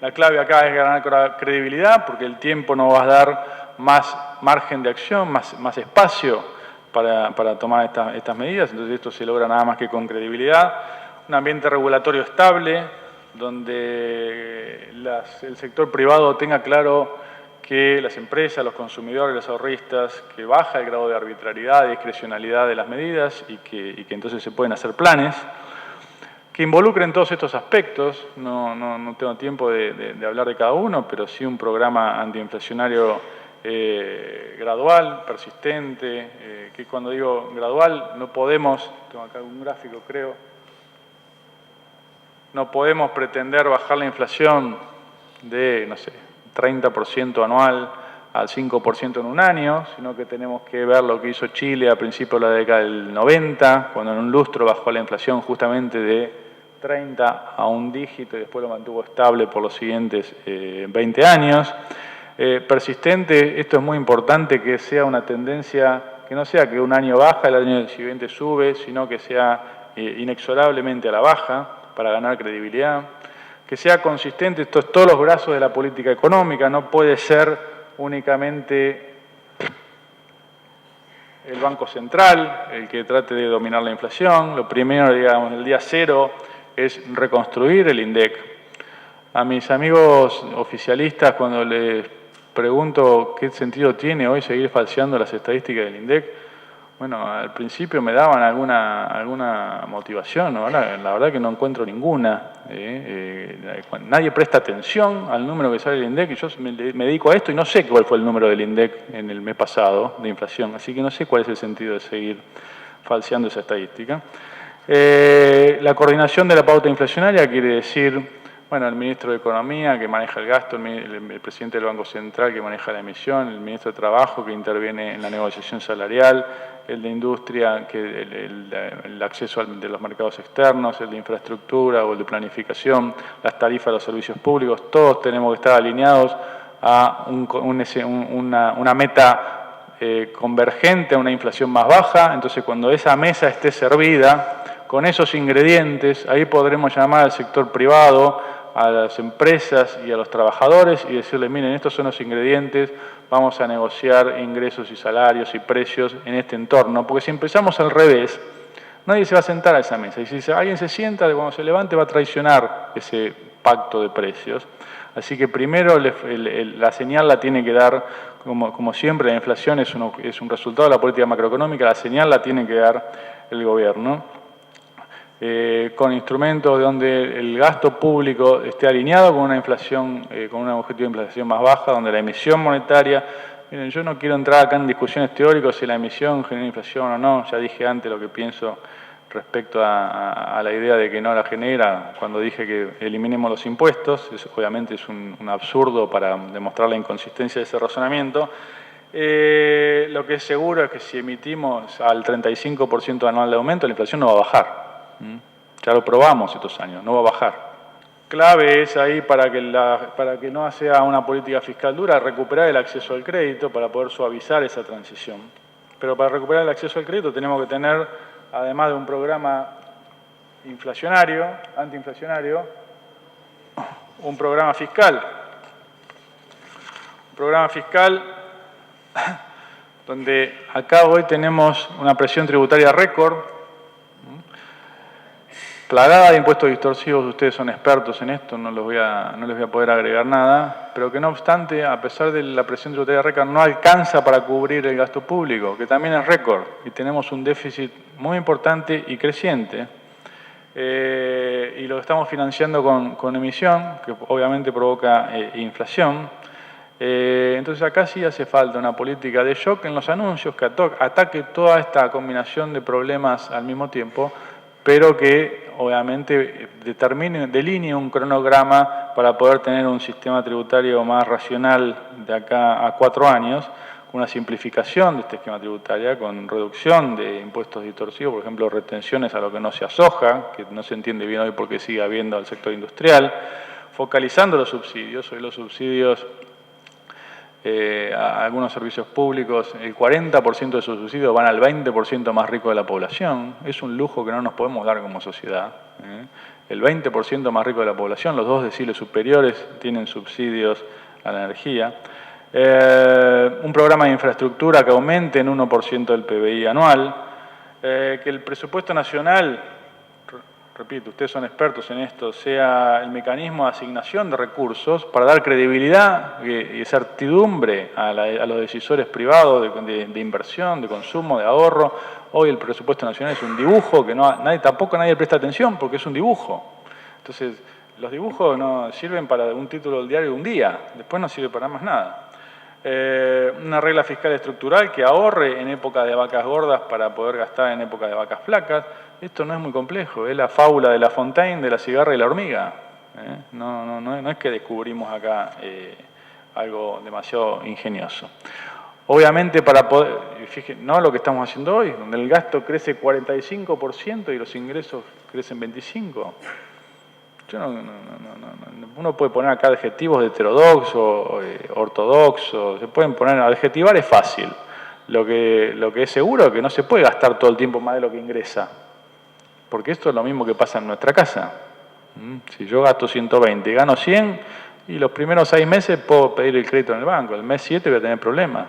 La clave acá es ganar credibilidad, porque el tiempo nos va a dar más margen de acción, más espacio para tomar estas medidas. Entonces esto se logra nada más que con credibilidad. Un ambiente regulatorio estable, donde el sector privado tenga claro que las empresas, los consumidores, los ahorristas, que baja el grado de arbitrariedad y discrecionalidad de las medidas y que entonces se pueden hacer planes que involucren todos estos aspectos. No tengo tiempo de hablar de cada uno, pero sí un programa antiinflacionario gradual, persistente, que cuando digo gradual no podemos, tengo acá un gráfico creo, no podemos pretender bajar la inflación de, no sé, 30% anual al 5% en un año, sino que tenemos que ver lo que hizo Chile a principios de la década del 90, cuando en un lustro bajó la inflación justamente de 30 a un dígito y después lo mantuvo estable por los siguientes 20 años. Persistente, esto es muy importante, que sea una tendencia, que no sea que un año baja, el año siguiente sube, sino que sea inexorablemente a la baja para ganar credibilidad. Que sea consistente, esto es todos los brazos de la política económica, no puede ser únicamente el Banco Central el que trate de dominar la inflación. Lo primero, digamos, el día cero es reconstruir el INDEC. A mis amigos oficialistas, cuando les pregunto qué sentido tiene hoy seguir falseando las estadísticas del INDEC, bueno, al principio me daban alguna motivación, ¿no? La verdad que no encuentro ninguna. Nadie presta atención al número que sale del INDEC, y yo me dedico a esto y no sé cuál fue el número del INDEC en el mes pasado de inflación, así que no sé cuál es el sentido de seguir falseando esa estadística. La coordinación de la pauta inflacionaria quiere decir, bueno, el ministro de Economía que maneja el gasto, el presidente del Banco Central que maneja la emisión, el ministro de Trabajo que interviene en la negociación salarial, el de Industria, que el acceso de los mercados externos, el de Infraestructura o el de Planificación, las tarifas de los servicios públicos, todos tenemos que estar alineados a una meta convergente, a una inflación más baja. Entonces, cuando esa mesa esté servida, con esos ingredientes, ahí podremos llamar al sector privado, a las empresas y a los trabajadores y decirles, miren, estos son los ingredientes, vamos a negociar ingresos y salarios y precios en este entorno, porque si empezamos al revés, nadie se va a sentar a esa mesa, y si alguien se sienta, cuando se levante va a traicionar ese pacto de precios. Así que primero la señal la tiene que dar, como siempre, la inflación es un resultado de la política macroeconómica, la señal la tiene que dar el gobierno. Con instrumentos donde el gasto público esté alineado con una inflación, con un objetivo de inflación más baja, donde la emisión monetaria, miren, yo no quiero entrar acá en discusiones teóricas si la emisión genera inflación o no, ya dije antes lo que pienso respecto a la idea de que no la genera, cuando dije que eliminemos los impuestos, eso obviamente es un absurdo para demostrar la inconsistencia de ese razonamiento. Lo que es seguro es que si emitimos al 35% anual de aumento, la inflación no va a bajar. Ya lo probamos estos años, no va a bajar. Clave es ahí para que no sea una política fiscal dura, recuperar el acceso al crédito para poder suavizar esa transición. Pero para recuperar el acceso al crédito tenemos que tener, además de un programa inflacionario, antiinflacionario, un programa fiscal. Un programa fiscal donde acá hoy tenemos una presión tributaria récord, plagada de impuestos distorsivos. Ustedes son expertos en esto, no les voy a poder agregar nada, pero que no obstante, a pesar de la presión tributaria récord, no alcanza para cubrir el gasto público, que también es récord, y tenemos un déficit muy importante y creciente, y lo estamos financiando con emisión, que obviamente provoca inflación. Entonces acá sí hace falta una política de shock en los anuncios que ataque toda esta combinación de problemas al mismo tiempo, pero que obviamente delinee un cronograma para poder tener un sistema tributario más racional de acá a 4 años, con una simplificación de este esquema tributario, con reducción de impuestos distorsivos, por ejemplo, retenciones a lo que no se asoja, que no se entiende bien hoy porque sigue habiendo al sector industrial, focalizando los subsidios. Hoy los subsidios a algunos servicios públicos, el 40% de esos subsidios van al 20% más rico de la población. Es un lujo que no nos podemos dar como sociedad. El 20% más rico de la población, los 2 deciles superiores, tienen subsidios a la energía. Un programa de infraestructura que aumente en 1% del PBI anual. Que el presupuesto nacional, repito, ustedes son expertos en esto, sea el mecanismo de asignación de recursos para dar credibilidad y certidumbre a los decisores privados de inversión, de consumo, de ahorro. Hoy el presupuesto nacional es un dibujo que tampoco nadie presta atención porque es un dibujo. Entonces, los dibujos no sirven para un título del diario de un día, después no sirve para más nada. Una regla fiscal estructural que ahorre en época de vacas gordas para poder gastar en época de vacas flacas. Esto no es muy complejo, es la fábula de La Fontaine, de la cigarra y la hormiga. No es que descubrimos acá algo demasiado ingenioso. Obviamente para poder, fíjense, no lo que estamos haciendo hoy, donde el gasto crece 45% y los ingresos crecen 25%. Uno puede poner acá adjetivos de heterodoxo, ortodoxo, se pueden poner, adjetivar es fácil. Lo que es seguro es que no se puede gastar todo el tiempo más de lo que ingresa, porque esto es lo mismo que pasa en nuestra casa. Si yo gasto 120 y gano 100, y los primeros 6 meses puedo pedir el crédito en el banco, el mes 7 voy a tener problemas.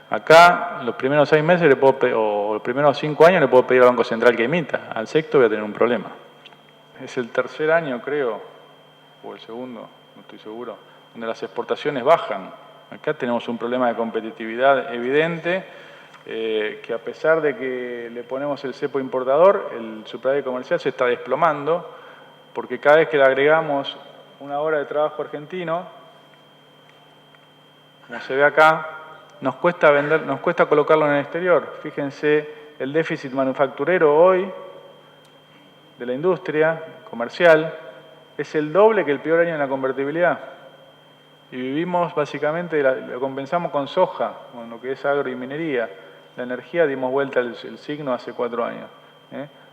Acá, los primeros 6 meses o los primeros 5 años le puedo pedir al Banco Central que emita, al sexto voy a tener un problema. Es el tercer año, creo, o el segundo, no estoy seguro, donde las exportaciones bajan. Acá tenemos un problema de competitividad evidente, que a pesar de que le ponemos el cepo importador, el superávit comercial se está desplomando, porque cada vez que le agregamos una hora de trabajo argentino, como se ve acá, nos cuesta colocarlo en el exterior. Fíjense, el déficit manufacturero hoy de la industria comercial es el doble que el peor año en la convertibilidad. Y vivimos básicamente, lo compensamos con soja, con lo que es agro y minería. La energía dimos vuelta el signo hace 4 años.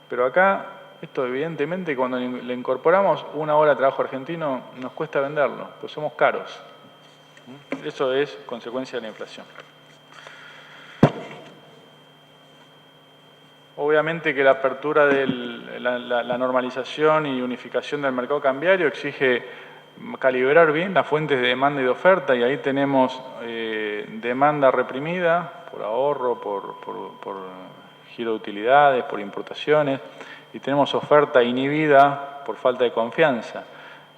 Pero acá, esto evidentemente cuando le incorporamos una hora de trabajo argentino, nos cuesta venderlo, pues somos caros. Eso es consecuencia de la inflación. Obviamente que la apertura de la normalización y unificación del mercado cambiario exige calibrar bien las fuentes de demanda y de oferta, y ahí tenemos demanda reprimida por ahorro, por giro de utilidades, por importaciones, y tenemos oferta inhibida por falta de confianza.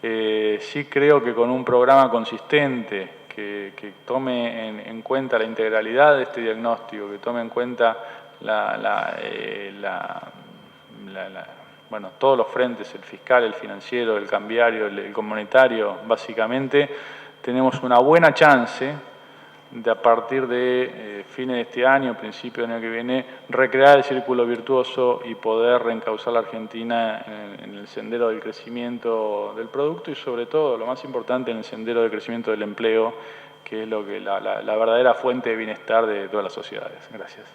Sí creo que con un programa consistente que tome en cuenta la integralidad de este diagnóstico, que tome en cuenta todos los frentes, el fiscal, el financiero, el cambiario, el comunitario, básicamente, tenemos una buena chance de a partir de fines de este año, principio del año que viene, recrear el círculo virtuoso y poder reencauzar la Argentina en el sendero del crecimiento del producto y sobre todo, lo más importante, en el sendero del crecimiento del empleo, que es la verdadera fuente de bienestar de todas las sociedades. Gracias.